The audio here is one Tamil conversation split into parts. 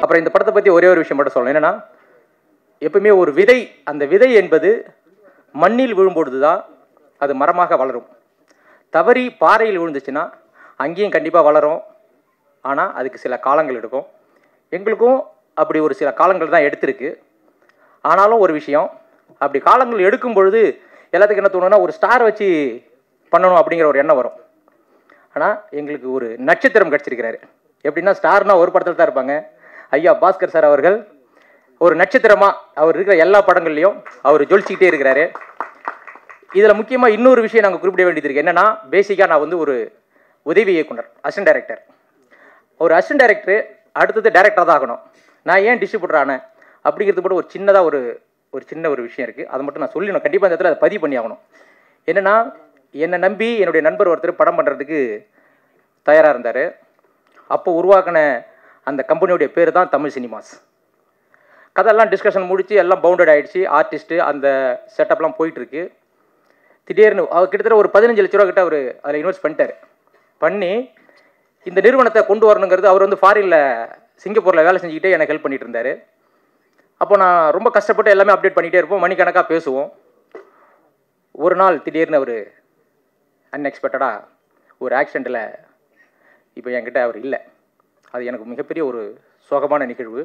அப்புறம் இந்த படத்தை பற்றி ஒரே ஒரு விஷயம் மட்டும் சொல்லணும். என்னென்னா, எப்பவுமே ஒரு விதை, அந்த விதை என்பது மண்ணில் விழும்பொழுது தான் அது மரமாக வளரும். தவறி பாறையில் விழுந்துச்சுன்னா அங்கேயும் கண்டிப்பாக வளரும். ஆனால் அதுக்கு சில காலங்கள் எடுக்கும். எங்களுக்கும் அப்படி ஒரு சில காலங்கள் தான் எடுத்திருக்கு. ஆனாலும் ஒரு விஷயம், அப்படி காலங்கள் எடுக்கும் பொழுது எல்லாத்துக்கும் என்ன தோணுன்னா, ஒரு ஸ்டார் வச்சு பண்ணணும் அப்படிங்கிற ஒரு எண்ணம் வரும். ஆனால் எங்களுக்கு ஒரு நட்சத்திரம் கிடச்சிருக்கிறாரு. எப்படின்னா, ஸ்டார்னால் ஒரு படத்தில் தான் இருப்பாங்க. ஐயா பாஸ்கர் சார் அவர்கள் ஒரு நட்சத்திரமாக அவர் இருக்கிற எல்லா படங்கள்லையும் அவர் ஜொலிச்சிக்கிட்டே இருக்கிறாரு. இதில் முக்கியமாக இன்னொரு விஷயம் நாங்கள் குறிப்பிட வேண்டியது இருக்குது. என்னென்னா, பேசிக்காக நான் வந்து ஒரு உதவி இயக்குனர், அசிஸ்டன்ட் டைரக்டர். ஒரு அசிஸ்டன்ட் டைரக்டர் அடுத்தது டைரக்டராக தான் ஆகணும். நான் ஏன் டிஸ்ட்ரிபியூட்டர் ஆனேன் அப்படிங்கிறது கூட ஒரு சின்னதாக ஒரு சின்ன ஒரு விஷயம் இருக்குது. அதை மட்டும் நான் சொல்லி நான் கண்டிப்பாக இந்த இடத்துல அதை பதிவு பண்ணி ஆகணும். என்னென்னா, என்னை நம்பி என்னுடைய நண்பர் ஒருத்தர் படம் பண்ணுறதுக்கு தயாராக இருந்தார். அப்போ உருவாக்கின அந்த கம்பெனியோடைய பேர் தான் தமிழ் சினிமாஸ். கதையெல்லாம் டிஸ்கஷன் முடித்து எல்லாம் பவுண்டட் ஆகிடுச்சு. ஆர்டிஸ்ட்டு அந்த செட்டப்லாம் போயிட்டுருக்கு. திடீர்னு அவர் கிட்டத்தட்ட ஒரு 15 லட்ச ரூபா கிட்ட அவர் அதில் இன்வெஸ்ட் பண்ணிட்டார். பண்ணி இந்த நிறுவனத்தை கொண்டு வரணுங்கிறது அவர் வந்து ஃபாரினில் சிங்கப்பூரில் வேலை செஞ்சுக்கிட்டே எனக்கு ஹெல்ப் பண்ணிகிட்டு இருந்தார். அப்போ நான் ரொம்ப கஷ்டப்பட்டு எல்லாமே அப்டேட் பண்ணிகிட்டே இருப்போம், மணிக்கணக்காக பேசுவோம். ஒரு நாள் திடீர்னு அவர் அன்எக்ஸ்பெக்டடாக ஒரு ஆக்சிடெண்ட்டில் இப்போ என்கிட்ட அவர் இல்லை. அது எனக்கு மிகப்பெரிய ஒரு சோகமான நிகழ்வு.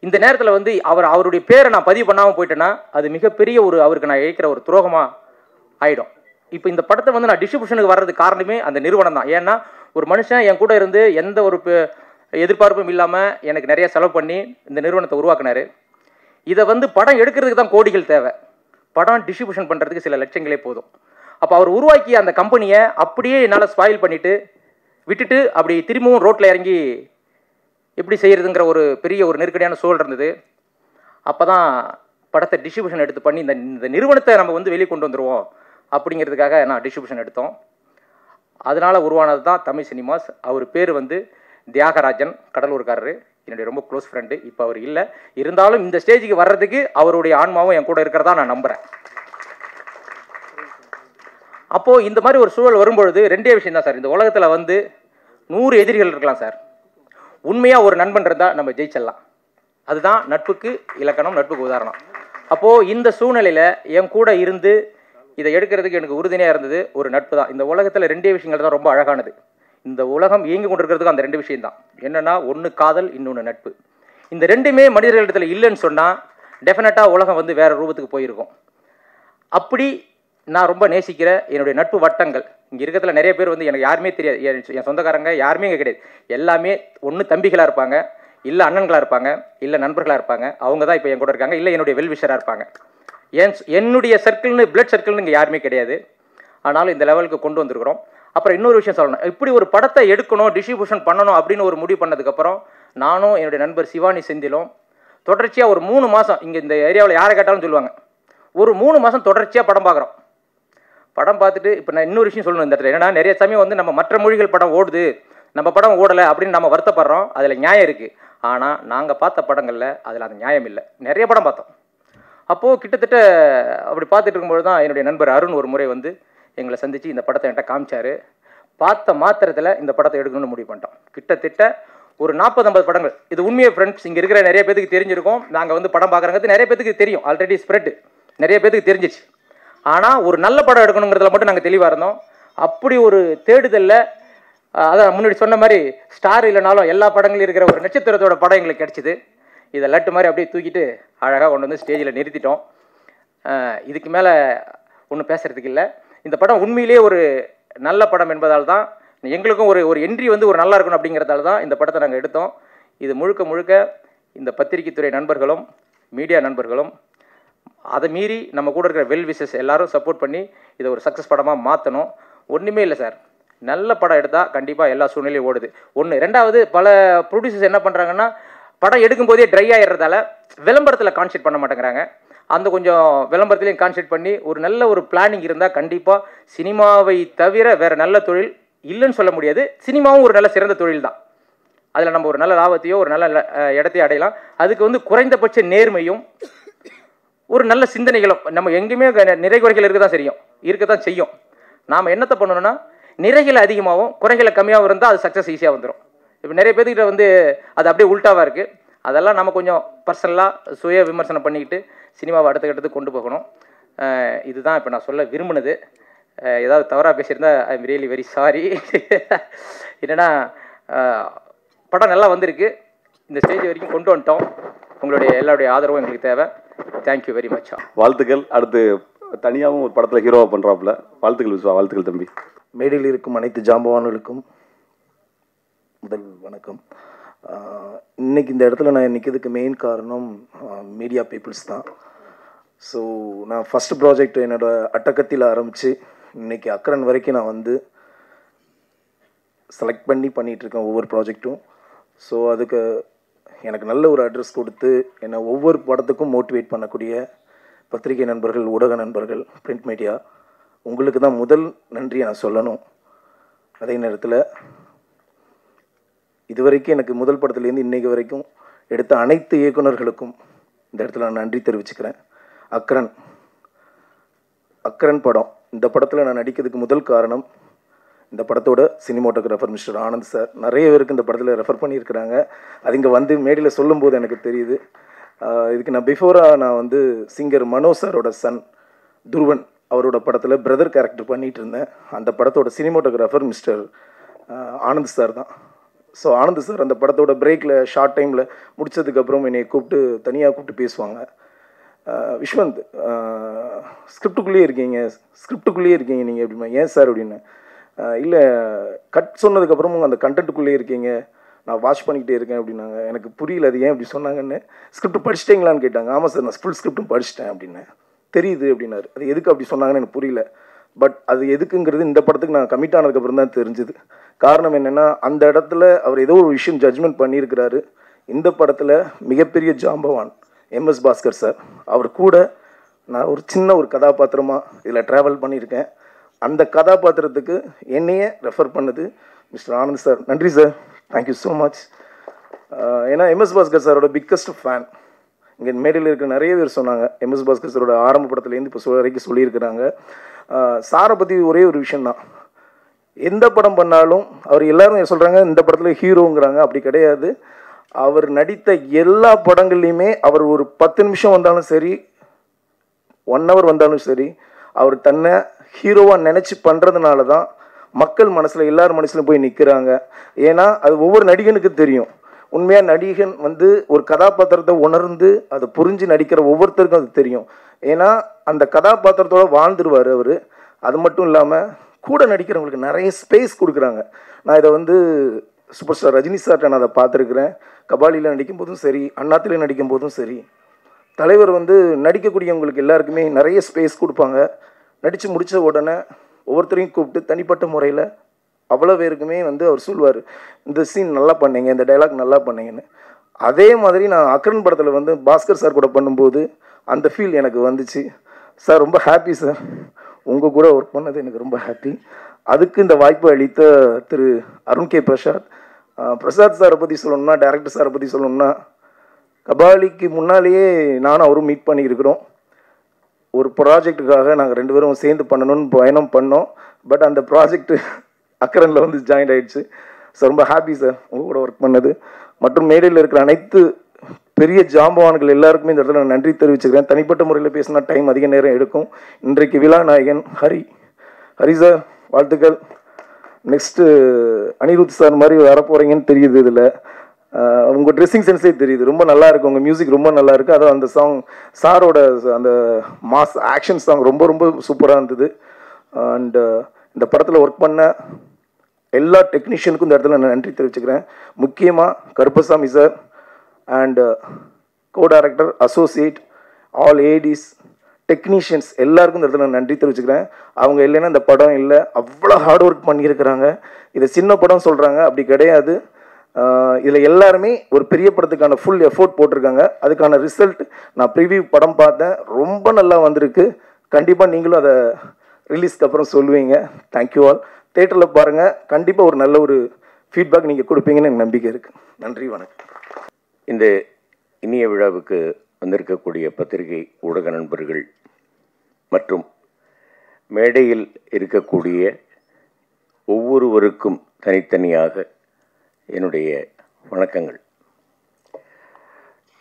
இந்த நேரத்தில் வந்து அவருடைய பேரை நான் பதிவு பண்ணாமல் போயிட்டேன்னா அது மிகப்பெரிய ஒரு அவருக்கு நான் இழைக்கிற ஒரு துரோகமாக ஆகிடும். இப்போ இந்த படத்தை வந்து நான் டிஸ்ட்ரிபியூஷனுக்கு வர்றதுக்கு காரணமே அந்த நிறுவனம் தான். ஏன்னா, ஒரு மனுஷன் என் கூட இருந்து எந்த ஒரு எதிர்பார்ப்பும் இல்லாமல் எனக்கு நிறைய செலவு பண்ணி இந்த நிறுவனத்தை உருவாக்குனார். இதை வந்து படம் எடுக்கிறதுக்கு தான் கோடிகள் தேவை. படம் டிஸ்ட்ரிபியூஷன் பண்ணுறதுக்கு சில லட்சங்களே போதும். அப்போ அவர் உருவாக்கிய அந்த கம்பெனியை அப்படியே என்னால் ஸ்பாயில் பண்ணிவிட்டு விட்டுட்டு அப்படி திரும்பவும் ரோட்டில் இறங்கி எப்படி செய்கிறதுங்கிற ஒரு பெரிய ஒரு நெருக்கடியான சூழல் இருந்தது. அப்போ தான் படத்தை டிஸ்ட்ரிபியூஷன் எடுத்து பண்ணி இந்த நிறுவனத்தை நம்ம வந்து வெளியே கொண்டு வந்துடுவோம் அப்படிங்கிறதுக்காக நான் டிஸ்ட்ரிபியூஷன் எடுத்தோம். அதனால் உருவானது தான் தமிழ் சினிமாஸ். அவர் பேர் வந்து தியாகராஜன், கடலூர்காரரு, என்னுடைய ரொம்ப க்ளோஸ் ஃப்ரெண்டு. இப்போ அவர் இல்லை, இருந்தாலும் இந்த ஸ்டேஜுக்கு வர்றதுக்கு அவருடைய ஆன்மாவும் என் கூட இருக்கிறதா நான் நம்புகிறேன். அப்போது இந்த மாதிரி ஒரு சூழல் வரும்பொழுது ரெண்டே விஷயம் தான் சார். இந்த உலகத்தில் வந்து 100 எதிரிகள் இருக்கலாம் சார். உண்மையாக ஒரு நண்பன் இருந்தால் நம்ம ஜெயிச்சிடலாம். அதுதான் நட்புக்கு இலக்கணம், நட்புக்கு உதாரணம். அப்போது இந்த சூழ்நிலையில் என் கூட இருந்து இதை எடுக்கிறதுக்கு எனக்கு உறுதுணையாக இருந்தது ஒரு நட்பு தான். இந்த உலகத்தில் ரெண்டே விஷயங்கள் தான் ரொம்ப அழகானது. இந்த உலகம் இயங்கி கொண்டிருக்கிறதுக்கு அந்த 2 விஷயம் தான். என்னென்னா, ஒன்று காதல், இன்னொன்று நட்பு. இந்த ரெண்டுமே மனிதர்களிடத்தில் இல்லைன்னு சொன்னால் டெஃபினட்டாக உலகம் வந்து வேறு ரூபத்துக்கு போயிருக்கும். அப்படி நான் ரொம்ப நேசிக்கிற என்னுடைய நட்பு வட்டங்கள் இங்கே இருக்கிறதுல நிறைய பேர் வந்து எனக்கு யாருமே தெரியாது. என் சொந்தக்காரங்க யாருமே இங்கே கிடையாது. எல்லாமே ஒன்று தம்பிகளாக இருப்பாங்க, இல்லை அண்ணன்களாக இருப்பாங்க, இல்லை நண்பர்களாக இருப்பாங்க. அவங்க தான் இப்போ என் கூட இருக்காங்க. இல்லை என்னுடைய வெல்விஷராக இருப்பாங்க. என்னுடைய சர்க்கிள்னு பிளட் சர்க்கிள்னு இங்கே யாருமே கிடையாது. ஆனாலும் இந்த லெவலுக்கு கொண்டு வந்திருக்கிறோம். அப்புறம் இன்னொரு விஷயம் சொல்லணும். இப்படி ஒரு படத்தை எடுக்கணும், டிஸ்ட்ரிபியூஷன் பண்ணணும் அப்படின்னு ஒரு முடிவு பண்ணதுக்கப்புறம் நானும் என்னுடைய நண்பர் சிவானி செந்திலும் தொடர்ச்சியாக ஒரு 3 மாதம் இங்கே இந்த ஏரியாவில் யாரை கேட்டாலும் சொல்லுவாங்க, ஒரு 3 மாதம் தொடர்ச்சியாக படம் பார்க்குறோம். படம் பார்த்துட்டு இப்போ நான் இன்னொரு விஷயம் சொல்லணும் இந்த இடத்துல. என்னன்னா, நிறைய சமயம் வந்து நம்ம மற்ற மொழிகள் படம் ஓடுது, நம்ம படம் ஓடலை அப்படின்னு நம்ம வருத்தப்படுறோம். அதில் நியாயம் இருக்குது. ஆனால் நாங்கள் பார்த்த படங்களில் அதில் அந்த நியாயம் இல்லை. நிறைய படம் பார்த்தோம். அப்போது கிட்டத்தட்ட அப்படி பார்த்துட்டு இருக்கும்போது தான் என்னுடைய நண்பர் அருண் ஒரு முறை வந்து எங்களை சந்தித்து இந்த படத்தை என்கிட்ட காமிச்சார். பார்த்த மாத்திரத்தில் இந்த படத்தை எடுக்கணும்னு முடிவு பண்ணிட்டோம். கிட்டத்தட்ட ஒரு 40-50 படங்கள். இது உண்மையை ஃப்ரெண்ட்ஸ், இங்கே இருக்கிற நிறைய பேருக்கு தெரிஞ்சிருக்கும். நாங்கள் வந்து படம் பார்க்குறங்கிறது நிறைய பேருக்கு தெரியும். ஆல்ரெடி ஸ்ப்ரெட் நிறைய பேருக்கு தெரிஞ்சிச்சு. ஆனால் ஒரு நல்ல படம் எடுக்கணுங்கிறதுல மட்டும் நாங்கள் தெளிவாக இருந்தோம். அப்படி ஒரு தேடுதலில் அதான் முன்னாடி சொன்ன மாதிரி ஸ்டார் இல்லைனாலும் எல்லா படங்களும் இருக்கிற ஒரு நட்சத்திரத்தோட படம் எங்களுக்கு கிடச்சிது. இதை லட்டு மாதிரி அப்படியே தூக்கிட்டு அழகாக கொண்டு வந்து ஸ்டேஜில் நிறுத்திட்டோம். இதுக்கு மேலே ஒன்றும் பேசுகிறதுக்கு இல்லை. இந்த படம் உண்மையிலே ஒரு நல்ல படம் என்பதால் தான் எங்களுக்கும் ஒரு என்ட்ரி வந்து ஒரு நல்லா இருக்கணும் அப்படிங்கிறதால தான் இந்த படத்தை நாங்கள் எடுத்தோம். இது முழுக்க முழுக்க இந்த பத்திரிகை துறை நண்பர்களும் மீடியா நண்பர்களும் அதை மீறி நம்ம கூட இருக்கிற வெல் விஷஸ் எல்லாரும் சப்போர்ட் பண்ணி இதை ஒரு சக்ஸஸ் படமாக மாற்றணும். ஒன்றுமே இல்லை சார், நல்ல படம் எடுத்தால் கண்டிப்பாக எல்லா சூழ்நிலையும் ஓடுது. ஒன்று. ரெண்டாவது, பல ப்ரொடியூசர்ஸ் என்ன பண்ணுறாங்கன்னா, படம் எடுக்கும்போதே ட்ரை ஆகிடுறதால விளம்பரத்தில் கான்சென்ட்ரேட் பண்ண மாட்டேங்கிறாங்க. அந்த கொஞ்சம் விளம்பரத்துலேயும் கான்சென்ட்ரேட் பண்ணி ஒரு நல்ல ஒரு பிளானிங் இருந்தால் கண்டிப்பாக சினிமாவை தவிர வேறு நல்ல தொழில் இல்லைன்னு சொல்ல முடியாது. சினிமாவும் ஒரு நல்ல சிறந்த தொழில் தான். அதில் நம்ம ஒரு நல்ல லாபத்தையோ ஒரு நல்ல இடத்தையோ அடையலாம். அதுக்கு வந்து குறைந்தபட்ச நேர்மையும் ஒரு நல்ல சிந்தனைகளும் நம்ம எங்கேயுமே நிறை குறைகள் இருக்கத்தான் செய்யும். நாம் என்னத்தை பண்ணணும்னா, நிறைகளை அதிகமாகவும் குறைகளை கம்மியாகவும் இருந்தால் அது சக்ஸஸ் ஈஸியாக வந்துடும். இப்போ நிறைய பேர்கிட்ட வந்து அது அப்படியே உல்ட்டாவாக இருக்குது. அதெல்லாம் நம்ம கொஞ்சம் பர்சனலாக சுய விமர்சனம் பண்ணிக்கிட்டு சினிமாவை அடுத்த கட்டத்துக்கு கொண்டு போகணும். இதுதான் இப்போ நான் சொல்ல விரும்பினது. ஏதாவது தவறாக பேசியிருந்தா I am really very sorry. என்னென்னா படம் நல்லா வந்திருக்கு, இந்த ஸ்டேஜ் வரைக்கும் கொண்டு வந்துட்டோம். உங்களுடைய எல்லாருடைய ஆதரவும் எங்களுக்கு தேவை. Thank you very much. வாழ்த்துக்கள். அடுத்து தனியாகவும் ஒரு படத்தில் ஹீரோவாக பண்ணுறாப்புல. வாழ்த்துக்கள் விஸ்வா. வாழ்த்துக்கள் தம்பி. மேடையில் இருக்கும் அனைத்து ஜாம்பவான்களுக்கும் முதல் வணக்கம். இன்னைக்கு இந்த இடத்துல நான் நிற்கிறதுக்கு மெயின் காரணம் மீடியா பீப்புள்ஸ் தான். ஸோ நான் ஃபஸ்ட் ப்ராஜெக்ட் என்னோடய அட்டகத்தில் ஆரம்பித்து இன்னைக்கு அக்கரன் வரைக்கும் நான் வந்து செலக்ட் பண்ணிகிட்ருக்கேன் ஒவ்வொரு ப்ராஜெக்டும். ஸோ அதுக்கு எனக்கு நல்ல ஒரு அட்ரஸ் கொடுத்து என்னை ஒவ்வொரு படத்துக்கும் மோட்டிவேட் பண்ணக்கூடிய பத்திரிகை நண்பர்கள், ஊடக நண்பர்கள், பிரிண்ட் மீடியா, உங்களுக்கு தான் முதல் நன்றியை நான் சொல்லணும். அதே நேரத்தில் இதுவரைக்கும் எனக்கு முதல் படத்துலேருந்து இன்றைக்கு வரைக்கும் எடுத்த அனைத்து இயக்குநர்களுக்கும் இந்த இடத்துல நான் நன்றி தெரிவிச்சுக்கிறேன். அக்கரன் படம், இந்த படத்தில் நான் நடிக்கிறதுக்கு முதல் காரணம் இந்த படத்தோட சினிமாட்டோகிராஃபர் மிஸ்டர் ஆனந்த் சார். நிறைய பேருக்கு இந்த படத்தில் ரெஃபர் பண்ணியிருக்கிறாங்க. அது இங்கே வந்து மேடையில் சொல்லும்போது எனக்கு தெரியுது. இதுக்கு நான் பிஃபோராக நான் வந்து சிங்கர் மனோ சாரோட சன் துருவன் அவரோட படத்தில் பிரதர் கேரக்டர் பண்ணிகிட்டு இருந்தேன். அந்த படத்தோட சினிமாட்டோகிராஃபர் மிஸ்டர் ஆனந்த் சார் தான். ஸோ ஆனந்த் சார் அந்த படத்தோட பிரேக்கில் ஷார்ட் டைமில் முடித்ததுக்கப்புறம் என்னை கூப்பிட்டு தனியாக கூப்பிட்டு பேசுவாங்க. விஸ்வந்த், ஸ்கிரிப்டுக்குள்ளேயே இருக்கீங்க நீங்கள் எப்படிமா? ஏன் சார் அப்படின்னு. இல்லை, கட் சொன்னதுக்கப்புறமும் அந்த கண்டென்ட்டுக்குள்ளேயே இருக்கீங்க, நான் வாட்ச் பண்ணிக்கிட்டே இருக்கேன் அப்படின்னாங்க. எனக்கு புரியல அது ஏன் இப்படி சொன்னாங்கன்னு. ஸ்கிரிப்ட் படிச்சிட்டிங்களான்னு கேட்டாங்க. ஆமாம் சார், நான் ஃபுல் ஸ்கிரிப்டும் படிச்சிட்டேன் அப்படின்னேன். தெரியுது அப்படின்னாரு. அது எதுக்கு அப்படி சொன்னாங்கன்னு எனக்கு புரியல. பட் அது எதுக்குங்கிறது இந்த படத்துக்கு நான் கமிட் ஆனதுக்கப்புறம் தான் தெரிஞ்சுது. காரணம் என்னென்னா, அந்த இடத்துல அவர் ஏதோ ஒரு விஷயம் ஜட்ஜ்மெண்ட் பண்ணியிருக்கிறாரு. இந்த படத்தில் மிகப்பெரிய ஜாம்பவான் MS பாஸ்கர் சார், அவர் கூட நான் ஒரு சின்ன ஒரு கதாபாத்திரமாக இதில் ட்ராவல் பண்ணியிருக்கேன். அந்த கதாபாத்திரத்துக்கு என்னையே ரெஃபர் பண்ணது மிஸ்டர் ஆனந்த் சார். நன்றி சார், தேங்க்யூ ஸோ மச். ஏன்னா MS பாஸ்கர் சாரோட பிக்கஸ்ட் ஃபேன். இங்கே மேடையில் இருக்க நிறைய பேர் சொன்னாங்க. MS பாஸ்கர் சாரோட ஆரம்ப படத்துலேருந்து இப்போ வரைக்கும் சொல்லியிருக்கிறாங்க. சாரை பற்றி ஒரே ஒரு விஷயந்தான், எந்த படம் பண்ணாலும் அவர் எல்லாரும் சொல்கிறாங்க இந்த படத்தில் ஹீரோங்கிறாங்க. அப்படி கிடையாது. அவர் நடித்த எல்லா படங்கள்லையுமே அவர் ஒரு 10 நிமிஷம் வந்தாலும் சரி, 1 hour வந்தாலும் சரி, அவர் தன்னை ஹீரோவாக நினச்சி பண்ணுறதுனால தான் மக்கள் மனசில் எல்லார் மனசுலையும் போய் நிற்கிறாங்க. ஏன்னா அது ஒவ்வொரு நடிகனுக்கு தெரியும். உண்மையாக நடிகன் வந்து ஒரு கதாபாத்திரத்தை உணர்ந்து அதை புரிஞ்சு நடிக்கிற ஒவ்வொருத்தருக்கும் அது தெரியும். ஏன்னா அந்த கதாபாத்திரத்தோடு வாழ்ந்துருவார் அவர். அது மட்டும் இல்லாமல் கூட நடிக்கிறவங்களுக்கு நிறைய ஸ்பேஸ் கொடுக்குறாங்க. நான் இதை வந்து சூப்பர் ஸ்டார் ரஜினி சார்ட்ட நான் அதை பார்த்துருக்குறேன். கபாலியில் நடிக்கும் போதும் சரி, அண்ணாத்திலே நடிக்கும் போதும் சரி, தலைவர் வந்து நடிக்கக்கூடியவங்களுக்கு எல்லாருக்குமே நிறைய ஸ்பேஸ் கொடுப்பாங்க. நடித்து முடித்த உடனே ஒவ்வொருத்தரையும் கூப்பிட்டு தனிப்பட்ட முறையில் அவ்வளோ பேருக்குமே வந்து அவர் சொல்லுவார், இந்த சீன் நல்லா பண்ணீங்க, இந்த டைலாக் நல்லா பண்ணீங்கன்னு. அதே மாதிரி நான் அக்கரன் படத்தில் வந்து பாஸ்கர் சார் கூட பண்ணும்போது அந்த ஃபீல் எனக்கு வந்துச்சு. சார் ரொம்ப ஹாப்பி சார், உங்கள் கூட ஒர்க் பண்ணது எனக்கு ரொம்ப ஹாப்பி. அதுக்கு இந்த வாய்ப்பு அளித்த திரு அருண் கே பிரசாத் சாரை பற்றி சொல்லணும்னா, டைரக்டர் சாரை பற்றி சொல்லணும்னா, கபாலிக்கு முன்னாலேயே நானும் அவரும் மீட் பண்ணியிருக்கிறோம். ஒரு ப்ராஜெக்டுக்காக நாங்கள் 2 பேரும் சேர்ந்து பண்ணணும்னு பயணம் பண்ணோம். பட் அந்த ப்ராஜெக்ட் அக்கரனில் வந்து ஜாயின் ஆகிடுச்சு. ஸோ ரொம்ப ஹாப்பி சார் உங்கள் கூட ஒர்க் பண்ணது. மற்றும் மேடையில் இருக்கிற அனைத்து பெரிய ஜாம்பவான்கள் எல்லாருக்குமே இந்த இடத்துல நான் நன்றி தெரிவிச்சுக்கிறேன். தனிப்பட்ட முறையில் பேசினா டைம் அதிக நேரம் எடுக்கும். இன்றைக்கு விழா நாயகன் ஹரி சார், வாழ்த்துக்கள். நெக்ஸ்ட்டு அனிருத் சார் மாதிரி வரப்போகிறீங்கன்னு தெரியுது. இதில் உங்கள் ட்ரெஸ்ஸிங் சென்ஸே தெரியுது, ரொம்ப நல்லா இருக்குது. உங்கள் மியூசிக் ரொம்ப நல்லா இருக்குது. அதுவும் அந்த சாங் சாரோட அந்த மாஸ் ஆக்ஷன் சாங் ரொம்ப ரொம்ப சூப்பராக இருந்தது. அண்டு இந்த படத்தில் ஒர்க் பண்ண எல்லா டெக்னீஷியனுக்கும் இந்த இடத்துல நான் நன்றி தெரிவிச்சுக்கிறேன். முக்கியமாக Karuppasamy sir and co-director, associate, all ADs, technicians எல்லாருக்கும் இந்த இடத்துல நான் நன்றி தெரிவிச்சுக்கிறேன். அவங்க இல்லைன்னா இந்த படம் இல்லை. அவ்வளோ ஹார்ட் ஒர்க் பண்ணியிருக்கிறாங்க. இதை சின்ன படம் சொல்கிறாங்க, அப்படி கிடையாது. இதில் எல்லாருமே ஒரு பெரிய படத்துக்கான ஃபுல் எஃபோர்ட் போட்டிருக்காங்க. அதுக்கான ரிசல்ட் நான் ப்ரிவியூ படம் பார்த்தேன், ரொம்ப நல்லா வந்திருக்கு. கண்டிப்பாக நீங்களும் அதை ரிலீஸ்க்கு அப்புறம் சொல்லுவீங்க. Thank you all. தேட்டரில் பாருங்கள், கண்டிப்பாக ஒரு நல்ல ஒரு ஃபீட்பேக் நீங்கள் கொடுப்பீங்கன்னு எனக்கு நம்பிக்கை இருக்குது. நன்றி, வணக்கம். இந்த இனிய விழாவுக்கு வந்திருக்கக்கூடிய பத்திரிகை ஊடக நண்பர்கள் மற்றும் மேடையில் இருக்கக்கூடிய ஒவ்வொருவருக்கும் தனித்தனியாக என்னுடைய வணக்கங்கள்.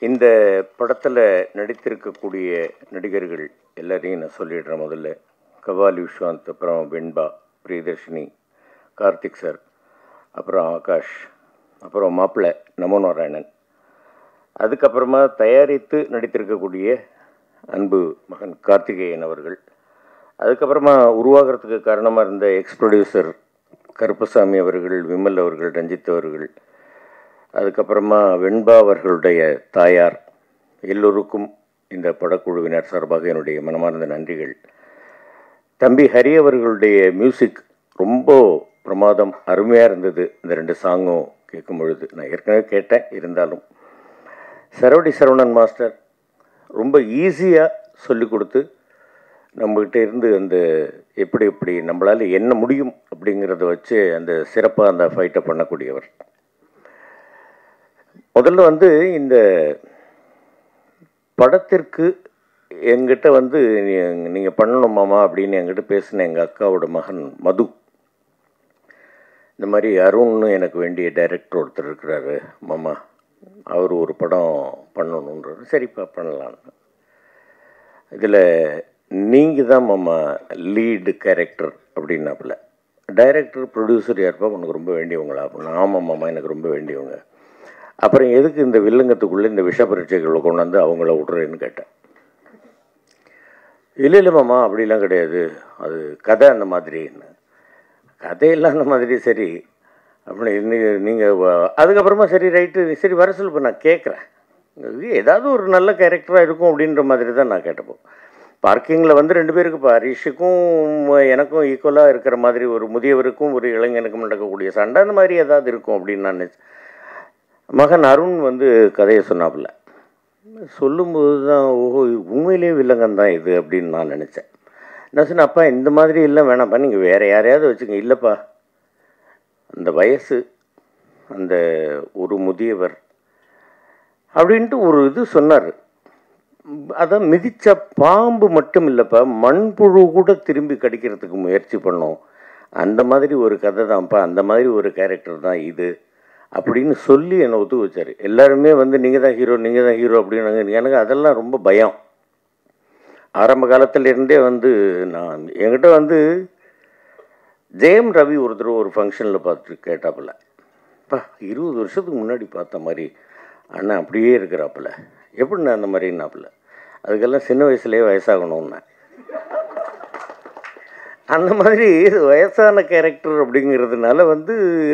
இந்த படத்தில் நடித்திருக்கக்கூடிய நடிகர்கள் எல்லாரையும் நான் சொல்லிடுறேன். முதல்ல கபாலி விஸ்வாந்த், அப்புறம் வெண்பா, பிரியதர்ஷினி, கார்த்திக் சார், அப்புறம் ஆகாஷ், அப்புறம் மாப்பிள்ளை நமோ நாராயணன். அதுக்கப்புறமா தயாரித்து நடித்திருக்கக்கூடிய அன்பு மகன் கார்த்திகேயன் அவர்கள். அதுக்கப்புறமா உருவாகிறதுக்கு காரணமாக இருந்த எக்ஸ் ப்ரொடியூசர் கருப்பசாமி அவர்கள், விமல் அவர்கள், ரஞ்சித் அவர்கள், அதுக்கப்புறமா வெண்பா அவர்களுடைய தாயார், எல்லோருக்கும் இந்த படக்குழுவினர் சார்பாக என்னுடைய மனமார்ந்த நன்றிகள். தம்பி ஹரி அவர்களுடைய மியூசிக் ரொம்ப பிரமாதம், அருமையாக இருந்தது. இந்த 2 சாங்கும் கேட்கும் பொழுது நான் ஏற்கனவே கேட்டேன், இருந்தாலும் சரவடி சரவணன் மாஸ்டர் ரொம்ப ஈஸியாக சொல்லி கொடுத்து நம்மகிட்ட இருந்து அந்த எப்படி நம்மளால் என்ன முடியும் அப்படிங்கிறத வச்சு அந்த சிறப்பாக அந்த ஃபைட்டை பண்ணக்கூடியவர். முதல்ல இந்த படத்திற்கு எங்கிட்ட நீங்கள் பண்ணணும் மாமா அப்படின்னு என்கிட்ட பேசின எங்கள் அக்காவோட மகன் மது, இந்த மாதிரி அருண்னு எனக்கு வேண்டிய டைரக்டர் ஒருத்தர் இருக்கிறாரு மாமா, அவர் ஒரு படம் பண்ணணுன்றாரு. சரிப்பா பண்ணலாம். இதில் நீங்கள் தான் மாமா லீடு கேரக்டர் அப்படின்னாப்புல. டைரக்டர் ப்ரொடியூசர் யாருப்பா உனக்கு ரொம்ப வேண்டியவங்களா அப்படின்னா, ஆமாம் மாமா எனக்கு ரொம்ப வேண்டியவங்க. அப்புறம் எதுக்கு இந்த வில்லங்கத்துக்குள்ளே இந்த விஷ பரீட்சைகளை கொண்டாந்து அவங்கள விட்றேன்னு கேட்டேன். இல்லை மாமா அப்படிலாம் கிடையாது, அது கதை அந்த மாதிரின்னு. கதையெல்லாம் அந்த மாதிரி சரி அப்படி நீங்கள் அதுக்கப்புறமா சரி ரைட்டு சரி வர சொல்லு, இப்போ நான் கேட்குறேன் ஏதாவது ஒரு நல்ல கேரக்டராக இருக்கும் அப்படின்ற மாதிரி தான் நான் கேட்டப்போ. பார்க்கிங்கில் 2 பேருக்கு ஹரிஷுக்கும் எனக்கும் ஈக்குவலாக இருக்கிற மாதிரி, ஒரு முதியவருக்கும் ஒரு இளைஞனுக்கும் நடக்கக்கூடிய சண்டை அந்த மாதிரி ஏதாவது இருக்கும் அப்படின்னு நான் நினச்சேன். மகன் அருண் கதையை சொன்னாப்புல. சொல்லும்போது தான் ஓஹோ உண்மையிலேயே வில்லங்கம் தான் இது அப்படின்னு நான் நினச்சேன். நான் சொன்னேன், அப்பா இந்த மாதிரி இல்லை வேணாம்ப்பா, நீங்கள் வேறு யாரையாவது வச்சுங்க. இல்லைப்பா, அந்த வயசு, அந்த ஒரு முதியவர் அப்படின்ட்டு ஒரு இது சொன்னார். அதான் மிதித்த பாம்பு மட்டும் இல்லைப்பா, மண்புழு கூட திரும்பி கடிக்கிறதுக்கு முயற்சி பண்ணோம். அந்த மாதிரி ஒரு கதை தான்ப்பா, அந்த மாதிரி ஒரு கேரக்டர் தான் இது அப்படின்னு சொல்லி என்னை ஒத்து வச்சார். எல்லாருமே நீங்கள் தான் ஹீரோ, நீங்கள் தான் ஹீரோ அப்படின்னாங்க. எனக்கு அதெல்லாம் ரொம்ப பயம். ஆரம்ப காலத்திலேருந்தே நான் என்கிட்ட ஜெயம் ரவி ஒருத்தர் ஒரு ஃபங்க்ஷனில் பார்த்துட்டு கேட்டாப்புல, அப்பா 20 வருஷத்துக்கு முன்னாடி பார்த்த மாதிரி அண்ணா அப்படியே இருக்கிறாப்புல, எப்படிண்ணா அந்த மாதிரின்னாப்புல. அதுக்கெல்லாம் சின்ன வயசுலேயே வயசாகணும்னா அந்த மாதிரி வயசான கேரக்டர் அப்படிங்கிறதுனால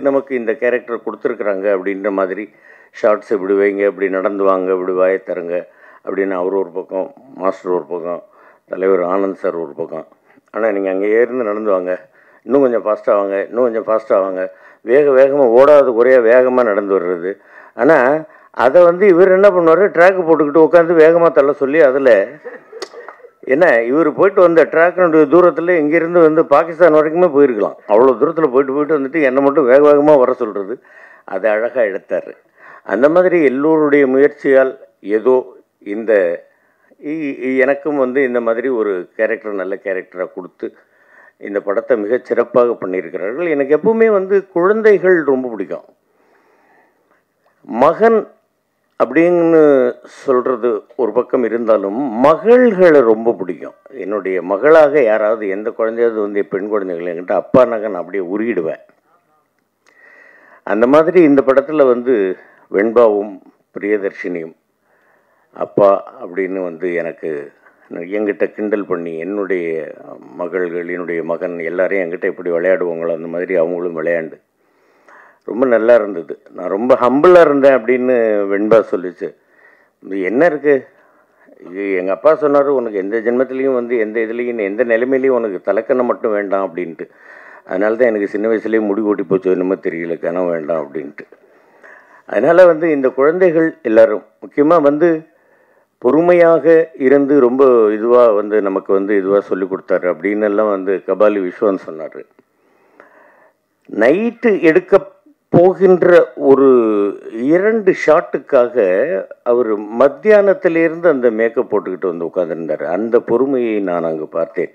நமக்கு இந்த கேரக்டர் கொடுத்துருக்குறாங்க அப்படின்ற மாதிரி. ஷார்ட்ஸ் இப்படி வைங்க, இப்படி நடந்து வாங்க, இப்படி வாயை தருங்க அப்படின்னு அவர் ஒரு பக்கம், மாஸ்டர் ஒரு பக்கம், தலைவர் ஆனந்த் சார் ஒரு பக்கம். ஆனால் நீங்கள் அங்கே இருந்து நடந்து வாங்க, இன்னும் கொஞ்சம் ஃபாஸ்ட்டாக வாங்க, இன்னும் கொஞ்சம் ஃபாஸ்ட்டாக வாங்க, வேகமாக ஓடாத குறையாக வேகமாக நடந்து வர்றது. ஆனால் அதை இவர் என்ன பண்ணுவார், ட்ராக்கு போட்டுக்கிட்டு உட்காந்து வேகமாக தள்ள சொல்லி, அதில் என்ன இவர் போயிட்டு ட்ராக்கினுடைய தூரத்தில் இங்கேருந்து பாகிஸ்தான் வரைக்குமே போயிருக்கலாம். அவ்வளோ தூரத்தில் போயிட்டு என்னை மட்டும் வேகமாக வர சொல்கிறது, அதை அழகாக எடுத்தார். அந்த மாதிரி எல்லோருடைய முயற்சியால் ஏதோ இந்த எனக்கும் இந்த மாதிரி ஒரு கேரக்டர், நல்ல கேரக்டராக கொடுத்து இந்த படத்தை மிகச் சிறப்பாக பண்ணியிருக்கிறார்கள். எனக்கு எப்பவுமே குழந்தைகள் ரொம்ப பிடிக்கும். மகன் அப்படின்னு சொல்கிறது ஒரு பக்கம் இருந்தாலும் மகள்களை ரொம்ப பிடிக்கும். என்னுடைய மகளாக யாராவது எந்த குழந்தையாவது பெண் குழந்தைகள் என்கிட்ட அப்பா நான் அப்படியே உருகிடுவேன். அந்த மாதிரி இந்த படத்தில் வெண்பாவும் பிரியதர்ஷினியும் அப்பா அப்படின்னு எனக்கு என்கிட்ட கிண்டல் பண்ணி, என்னுடைய மகள்கள், என்னுடைய மகன் எல்லாரையும் என்கிட்ட எப்படி விளையாடுவாங்களோ அந்த மாதிரி அவங்களும் விளையாண்டு ரொம்ப நல்லா இருந்தது. நான் ரொம்ப ஹம்பிளாக இருந்தேன் அப்படின்னு வெண்பா சொல்லிச்சு. என்ன இருக்குது, இது எங்கள் அப்பா சொன்னார், உனக்கு எந்த ஜென்மத்திலையும் எந்த இதுலேயும் எந்த நிலைமையிலையும் உனக்கு தலைக்கணம் மட்டும் வேண்டாம் அப்படின்ட்டு. அதனால தான் எனக்கு சின்ன வயசுலேயே முடி ஓட்டி போச்சு, என்னமோ தெரியல, கனம் வேண்டாம் அப்படின்ட்டு. அதனால் இந்த குழந்தைகள் எல்லோரும் முக்கியமாக பொறுமையாக இருந்து ரொம்ப இதுவாக நமக்கு இதுவாக சொல்லி கொடுத்தாரு அப்படின்னு எல்லாம் கபாலி விஸ்வாந்த் சொன்னார். நைட்டு எடுக்க போகின்ற ஒரு 2 ஷாட்டுக்காக அவர் மத்தியானத்திலேருந்து அந்த மேக்கப் போட்டுக்கிட்டு உட்காந்துருந்தார். அந்த பொறுமையை நான் அங்கே பார்த்தேன்.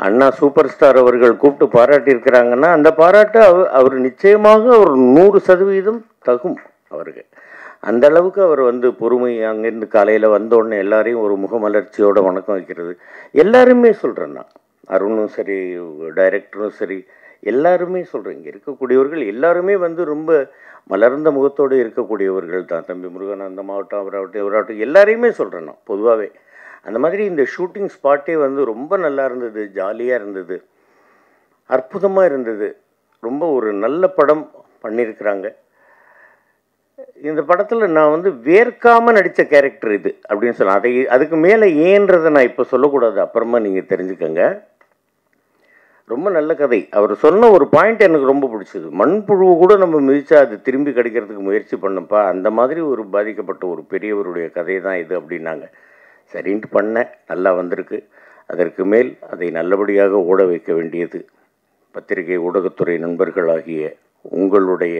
அண்ணா சூப்பர் ஸ்டார் அவர்கள் கூப்பிட்டு பாராட்டியிருக்கிறாங்கன்னா அந்த பாராட்டு அவர் நிச்சயமாக ஒரு 100% தகும் அவருக்கு. அந்த அளவுக்கு அவர் வந்து பொறுமை, அங்கேருந்து காலையில் வந்தோடனே எல்லாரையும் ஒரு முகமலர்ச்சியோட வணக்கம் வைக்கிறது. எல்லாருமே சொல்கிறேன் நான், அருணும் சரி, டைரக்டரும் சரி, எல்லாருமே சொல்கிறேன். இங்கே இருக்கக்கூடியவர்கள் எல்லாருமே வந்து ரொம்ப மலர்ந்த முகத்தோடு இருக்கக்கூடியவர்கள் தான். தம்பி முருகன் அந்த மாவட்டம், அவராகட்டும் எல்லாரையுமே சொல்கிறேன் நான் பொதுவாகவே. அந்த மாதிரி இந்த ஷூட்டிங் ஸ்பாட்டே வந்து ரொம்ப நல்லா இருந்தது, ஜாலியாக இருந்தது, அற்புதமாக இருந்தது. ரொம்ப ஒரு நல்ல படம் பண்ணியிருக்கிறாங்க. இந்த படத்தில் நான் வந்து வேர்க்காமல் நடித்த கேரக்டர் இது அப்படின்னு சொல்லலாம். அதுக்கு மேலே ஏன்றதை நான் இப்போ சொல்லக்கூடாது, அப்புறமா நீங்கள் தெரிஞ்சுக்கங்க. ரொம்ப நல்ல கதை. அவர் சொன்ன ஒரு பாயிண்ட் எனக்கு ரொம்ப பிடிச்சது. மண்புழுவை கூட நம்ம மிதிச்சா அது திரும்பி கிடைக்கிறதுக்கு முயற்சி பண்ணப்பா, அந்த மாதிரி ஒரு பாதிக்கப்பட்ட ஒரு பெரியவருடைய கதை தான் இது அப்படின்னாங்க. சரின்ட்டு பண்ணேன், நல்லா வந்திருக்கு. அதற்கு மேல் அதை நல்லபடியாக ஓட வைக்க வேண்டியது பத்திரிகை ஊடகத்துறை நண்பர்களாகிய உங்களுடைய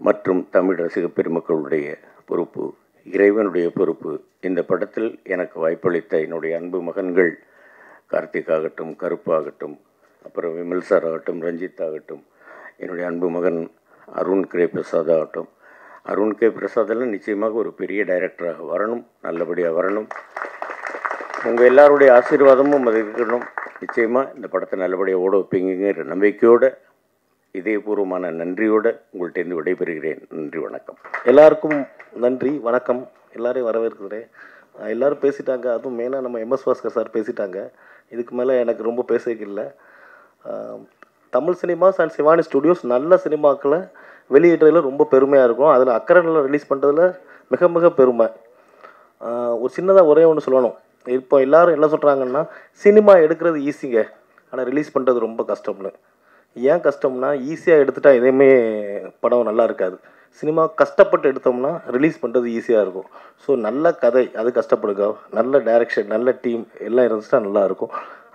மற்றும் தமிழ் ரசிக பெருமக்களுடைய பொறுப்பு, இறைவனுடைய பொறுப்பு. இந்த படத்தில் எனக்கு வாய்ப்பளித்த என்னுடைய அன்பு மகன்கள் கார்த்திக் ஆகட்டும், கருப்பாகட்டும், அப்புறம் விமல் சார் ஆகட்டும், ரஞ்சித் ஆகட்டும், என்னுடைய அன்பு மகன் அருண் கே பிரசாத் ஆகட்டும். அருண் கே பிரசாதெல்லாம் நிச்சயமாக ஒரு பெரிய டைரக்டராக வரணும், நல்லபடியாக வரணும். உங்கள் எல்லாருடைய ஆசீர்வாதமும் அது இருக்கணும். நிச்சயமாக இந்த படத்தை நல்லபடியாக ஓட வைப்பீங்கிற நம்பிக்கையோடு, இதயபூர்வமான நன்றியோடு உங்கள்கிட்டேருந்து விடைபெறுகிறேன். நன்றி, வணக்கம். எல்லாருக்கும் நன்றி, வணக்கம். எல்லாரையும் வரவேற்கிறேன். எல்லோரும் பேசிட்டாங்க, அதுவும் மெயினாக நம்ம எம்எஸ் பாஸ்கர் சார் பேசிட்டாங்க. இதுக்கு மேலே எனக்கு ரொம்ப பேசிக்க இல்லை. Tamil cinemas and Shivani studios நல்ல சினிமாக்களை வெளியிடுறதுல ரொம்ப பெருமையாக இருக்கும். அதில் அக்கறையில் ரிலீஸ் பண்ணுறதுல மிக மிக பெருமை. ஒரு சின்னதாக ஒரே ஒன்று சொல்லணும். இப்போ எல்லோரும் என்ன சொல்கிறாங்கன்னா, சினிமா எடுக்கிறது ஈஸிங்க, ஆனால் ரிலீஸ் பண்ணுறது ரொம்ப கஷ்டம்னு. ஏன் கஷ்டம்னா, ஈஸியாக எடுத்துட்டா எதையுமே படம் நல்லா இருக்காது. சினிமா கஷ்டப்பட்டு எடுத்தோம்னா ரிலீஸ் பண்ணுறது ஈஸியாக இருக்கும். ஸோ நல்ல கதை அது கஷ்டப்படுங்க, நல்ல டைரக்ஷன், நல்ல டீம் எல்லாம் இருந்துச்சுன்னா நல்லாயிருக்கும்.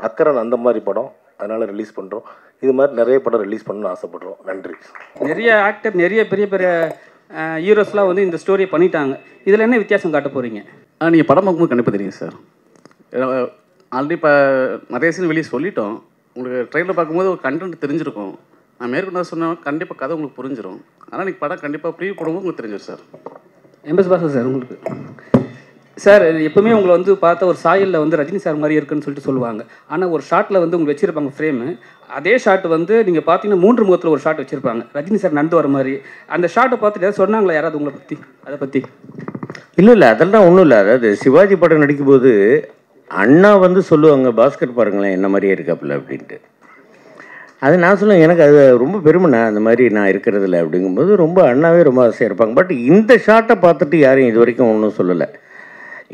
அக்கரன் அந்த மாதிரி படம், அதனால் ரிலீஸ் பண்ணுறோம். இது மாதிரி நிறைய படம் ரிலீஸ் பண்ணணும்னு ஆசைப்படுறோம். நன்றி. நிறைய ஆக்டர், நிறைய பெரிய பெரிய ஹீரோஸ்லாம் வந்து இந்த ஸ்டோரியை பண்ணிட்டாங்க. இதில் என்ன வித்தியாசம் காட்ட போகிறீங்க? நீங்கள் படம் பார்க்கும்போது கண்டிப்பாக தெரியும் சார். ஆல்ரெடி இப்போ நிறைய சீன் வெளியே சொல்லிட்டோம். உங்களுக்கு ட்ரெயிலில் பார்க்கும்போது ஒரு கண்டென்ட் தெரிஞ்சிருக்கும். நான் மேற்கொண்டு சொன்னால் கண்டிப்பாக கதை உங்களுக்கு புரிஞ்சிடும். ஆனால் நீங்கள் படம் கண்டிப்பாக ப்ரீ போடும்போது உங்களுக்கு தெரிஞ்சிடும் சார். எம்எஸ் பாஸ்கர் சார், உங்களுக்கு சார் எப்பவுமே உங்களை வந்து பார்த்த ஒரு சாயலில் வந்து ரஜினி சார் மாதிரி இருக்குன்னு சொல்லிட்டு சொல்லுவாங்க. ஆனால் ஒரு ஷாட்டில் வந்து உங்களுக்கு வச்சுருப்பாங்க ஃப்ரேமு. அதே ஷாட் வந்து நீங்கள் பார்த்தீங்கன்னா 3 முகத்தில் ஒரு ஷாட் வச்சுருப்பாங்க, ரஜினி சார் நடந்து வர மாதிரி. அந்த ஷாட்டை பார்த்துட்டு ஏதாவது சொன்னாங்களா யாராவது உங்களை பற்றி, அதை பற்றி? இல்லை அதெல்லாம் ஒன்றும் இல்லை. அதாவது சிவாஜி படம் நடிக்கும்போது அண்ணா வந்து சொல்லுவாங்க, பாஸ்கர் பாருங்களேன் என்ன மாதிரியே இருக்காப்புல அப்படின்ட்டு. அது நான் சொல்லுவேன், எனக்கு அது ரொம்ப பெருமைண்ணா அந்த மாதிரி நான் இருக்கிறதில்ல அப்படிங்கும்போது ரொம்ப அண்ணாவே ரொம்ப ஆசையாக இருப்பாங்க. பட் இந்த ஷாட்டை பார்த்துட்டு யாரும் இது வரைக்கும் ஒன்றும் சொல்லலை.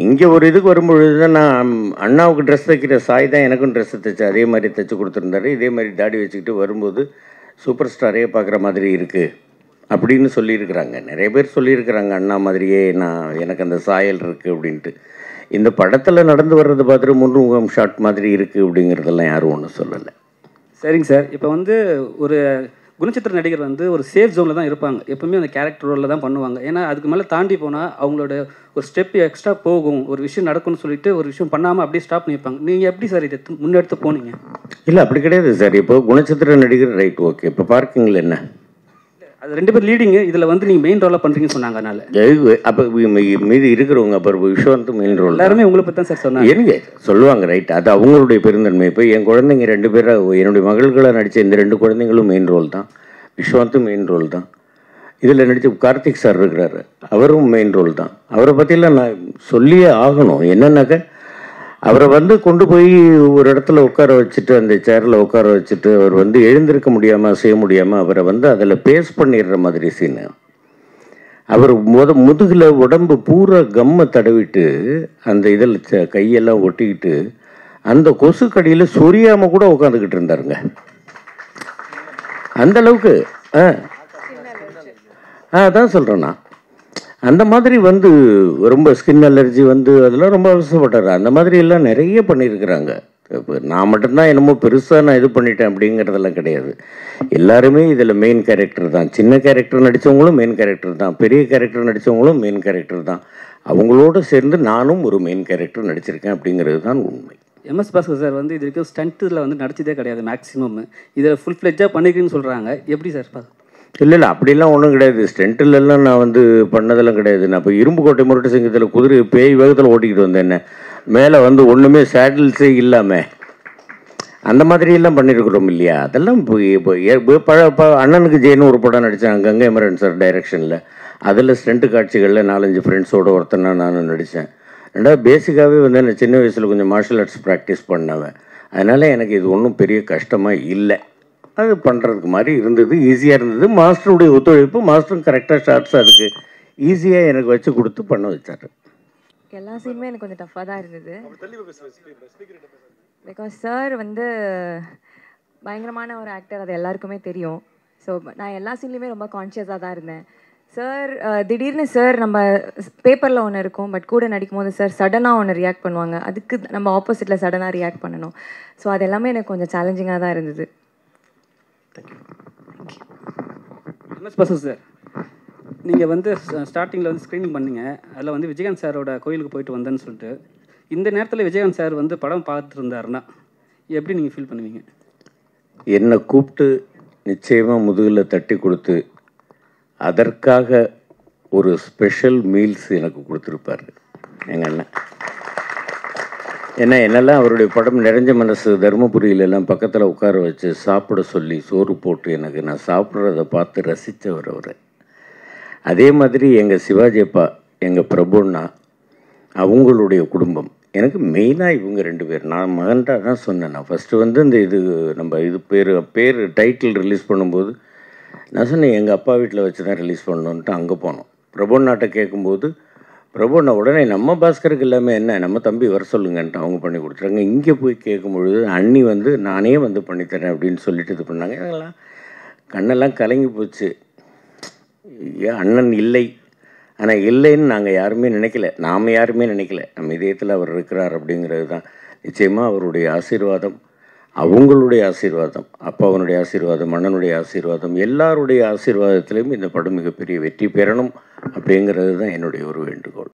இங்கே ஒரு இதுக்கு வரும்பொழுது தான் நான் அண்ணாவுக்கு ட்ரெஸ் தைக்கிற சாய் தான் எனக்கும் ட்ரெஸ்ஸை தைச்சு அதே மாதிரி தைச்சி கொடுத்துருந்தாரு. இதே மாதிரி தாடி வச்சுக்கிட்டு வரும்போது சூப்பர் ஸ்டாரே பார்க்குற மாதிரி இருக்குது அப்படின்னு சொல்லியிருக்கிறாங்க. நிறைய பேர் சொல்லியிருக்கிறாங்க, அண்ணா மாதிரியே எனக்கு அந்த சாயல் இருக்குது அப்படின்ட்டு. இந்த படத்தில் நடந்து வர்றது பார்த்துட்டு முன்முகம் ஷாட் மாதிரி இருக்குது அப்படிங்கிறதெல்லாம் யாரும் ஒன்றும் சொல்லலை. சரிங்க சார். இப்போ வந்து ஒரு குணச்சித்திர நடிகர் வந்து ஒரு சேஃப் ஜோனில் தான் இருப்பாங்க. எப்பவுமே அந்த கேரக்டர் ரோலில் தான் பண்ணுவாங்க. ஏன்னா அதுக்கு மேலே தாண்டி போனால் அவங்களோட ஒரு ஸ்டெப் எக்ஸ்ட்ரா போகும், ஒரு விஷயம் நடக்கும்னு சொல்லிட்டு ஒரு விஷயம் பண்ணாமல் அப்படியே ஸ்டாப் பண்ணியிருப்பாங்க. நீங்கள் எப்படி சார் இதை முன்னெடுத்து போனீங்க? இல்லை அப்படி கிடையாது சார். இப்போ குணச்சித்திர நடிகர் ரைட், ஓகே. இப்போ பார்க்கிங்கில் என்ன, அது 2 பேர் லீடிங்கு, இதில் வந்து நீங்கள் மெயின் ரோலாக பண்ணுறீங்கன்னு சொன்னாங்க. அதனால் அப்போ மீதி இருக்கிறவங்க அப்புறம் விஸ்வந்த் மெயின் ரோல் எல்லாருமே உங்களை பற்றி தான் சார் சொன்னாங்க. எனக்கு சொல்லுவாங்க, ரைட். அது அவங்களுடைய பெருந்தன்மை. இப்போ என் குழந்தைங்க 2 பேராக என்னுடைய மகள்களாக நடித்த இந்த 2 குழந்தைங்களும் மெயின் ரோல் தான், விஸ்வந்தும் மெயின் ரோல் தான். இதில் நடித்த கார்த்திக் சார் இருக்கிறாரு, அவரும் மெயின் ரோல் தான். அவரை பற்றிலாம் நான் சொல்லியே ஆகணும். என்னன்னாக்க, அவரை வந்து கொண்டு போய் ஒரு இடத்துல உட்கார வச்சுட்டு, அந்த சேரில் உட்கார வச்சுட்டு, அவர் வந்து எழுந்திருக்க முடியாமல் செய்ய முடியாமல் அவரை வந்து அதில் பேஸ் பண்ணிடுற மாதிரி சீனு. அவர் முதுகில் உடம்பு பூரா கம்மை தடவிட்டு அந்த இதில் கையெல்லாம் ஒட்டிக்கிட்டு அந்த கொசு கடியில் சொரியாமல் கூட உட்காந்துக்கிட்டு இருந்தாருங்க. அந்த அளவுக்கு அதான் சொல்கிறேன் நான். அந்த மாதிரி வந்து ரொம்ப ஸ்கின் அலர்ஜி வந்து அதெல்லாம் ரொம்ப அவசரப்பட்டார். அந்த மாதிரி எல்லாம் நிறைய பண்ணியிருக்கிறாங்க. இப்போ நான் மட்டும்தான் என்னமோ பெருசாக நான் இது பண்ணிட்டேன் அப்படிங்கிறதெல்லாம் கிடையாது. எல்லாருமே இதில் மெயின் கேரக்டர் தான். சின்ன கேரக்டர் நடித்தவங்களும் மெயின் கேரக்டர் தான், பெரிய கேரக்டர் நடித்தவங்களும் மெயின் கேரக்டர் தான். அவங்களோடு சேர்ந்து நானும் ஒரு மெயின் கேரக்டர் நடிச்சிருக்கேன் அப்படிங்கிறது தான் உண்மை. எம்எஸ் பாஸ்கர் சார் வந்து இது ஸ்டண்ட்டில் வந்து நடிச்சதே கிடையாது மேக்ஸிமம். இதில் ஃபுல் ஃப்ளெஜ்ஜாக பண்ணிக்கிறேன்னு சொல்கிறாங்க. எப்படி சார்? இல்லை அப்படிலாம் ஒன்றும் கிடையாது. ஸ்டென்ட்டிலெல்லாம் நான் வந்து பண்ணதெல்லாம் கிடையாது. நான் இப்போ இரும்புக்கோட்டை முரட்டு சிங்கத்தில் குதிரை பேய் வேகத்தில் ஓட்டிக்கிட்டு வந்தேன். என்ன மேலே வந்து ஒன்றுமே சேடில்ஸே இல்லாமல் அந்த மாதிரியெல்லாம் பண்ணியிருக்கிறோம் இல்லையா? அதெல்லாம் இப்போ அண்ணனுக்கு ஜெயின்னு ஒரு படம் நடித்தேன், கங்கை அமரன் சார் டைரக்ஷனில். அதில் ஸ்டென்ட்டு காட்சிகளில் 4-5 ஃப்ரெண்ட்ஸோடு ஒருத்தனா நானும் நடித்தேன். ரெண்டாவது பேசிக்காகவே வந்து நான் சின்ன வயசில் கொஞ்சம் மார்ஷல் ஆர்ட்ஸ் ப்ராக்டிஸ் பண்ணவன். அதனால் எனக்கு இது ஒன்றும் பெரிய கஷ்டமாக இல்லை. அது பண்ணுறதுக்கு மாதிரி இருந்தது, ஈஸியாக இருந்தது. மாஸ்டருடைய ஒத்துழைப்பு, மாஸ்டரும் கரெக்டாக ஷார்ட்ஸ் அதுக்கு ஈஸியாக எனக்கு வச்சு கொடுத்து பண்ண வச்சார். எல்லா சீனுமே எனக்கு கொஞ்சம் டஃப்பாக தான் இருந்தது. பிகாஸ் சார் வந்து பயங்கரமான ஒரு ஆக்டர், அது எல்லாருக்குமே தெரியும். ஸோ நான் எல்லா சீன்லேயுமே ரொம்ப கான்ஷியஸாக தான் இருந்தேன். சார் திடீர்னு சார் நம்ம பேப்பரில் ஒன்று இருக்கும், பட் கூட நடிக்கும் போது சார் சடனாக ஒன்று ரியாக்ட் பண்ணுவாங்க, அதுக்கு நம்ம ஆப்போசிட்டில் சடனாக ரியாக்ட் பண்ணணும். ஸோ அது எல்லாமே எனக்கு கொஞ்சம் சேலஞ்சிங்காக தான் இருந்தது. எம்எஸ் பாசு சார், நீங்கள் வந்து ஸ்டார்டிங்கில் வந்து ஸ்க்ரீனிங் பண்ணீங்க, அதில் வந்து விஜயகாந்த் சாரோட கோயிலுக்கு போயிட்டு வந்தேன்னு சொல்லிட்டு, இந்த நேரத்தில் விஜயகாந்த் சார் வந்து படம் பார்த்துட்டு இருந்தாருன்னா எப்படி நீங்கள் ஃபீல் பண்ணுவீங்க? என்னை கூப்பிட்டு நிச்சயமாக முதுகில் தட்டி கொடுத்து அதற்காக ஒரு ஸ்பெஷல் மீல்ஸ் எனக்கு கொடுத்துருப்பார் எங்கள் அண்ணன். ஏன்னா என்னெல்லாம் அவருடைய படம் நிறைஞ்ச மனசு தருமபுரியிலெல்லாம் பக்கத்தில் உட்கார வச்சு சாப்பிட சொல்லி சோறு போட்டு எனக்கு நான் சாப்பிட்றத பார்த்து ரசித்தவர் அவர். அதே மாதிரி எங்கள் சிவாஜி அப்பா, எங்கள் பிரபுண்ணா, அவங்களுடைய குடும்பம் எனக்கு மெயினாக இவங்க 2 பேர். நான் மகன்கிட்ட தான் சொன்னேன். நான் ஃபஸ்ட்டு வந்து இந்த நம்ம பேர் டைட்டில் ரிலீஸ் பண்ணும்போது நான் சொன்னேன் எங்கள் அப்பா வீட்டில் வச்சு தான் ரிலீஸ் பண்ணணுன்ட்டு அங்கே போனோம். பிரபுண்ணாட்ட கேட்கும்போது பிரபுண்ணா உடனே நம்ம பாஸ்கருக்கு இல்லாமல் என்ன நம்ம தம்பி வர சொல்லுங்கன்ட்டு அவங்க பண்ணி கொடுத்துறாங்க. இங்கே போய் கேட்கும்பொழுது அண்ணி வந்து நானே வந்து பண்ணித்தரேன் அப்படின்னு சொல்லிட்டு இது பண்ணாங்க. அதெல்லாம் கண்ணெல்லாம் கலங்கி போச்சு. ஏன் அண்ணன் இல்லை, ஆனால் இல்லைன்னு நாங்கள் யாருமே நினைக்கல, நாம் யாருமே நினைக்கல. நம்ம இதயத்தில் அவர் இருக்கிறார் அப்படிங்கிறது தான். நிச்சயமாக அவருடைய ஆசீர்வாதம், அவங்களுடைய ஆசீர்வாதம், அப்பாவனுடைய ஆசீர்வாதம், அண்ணனுடைய ஆசீர்வாதம், எல்லாருடைய ஆசீர்வாதத்திலையும் இந்த படம் மிகப்பெரிய வெற்றி பெறணும் அப்படிங்கிறது தான் என்னுடைய ஒரு வேண்டுகோள்.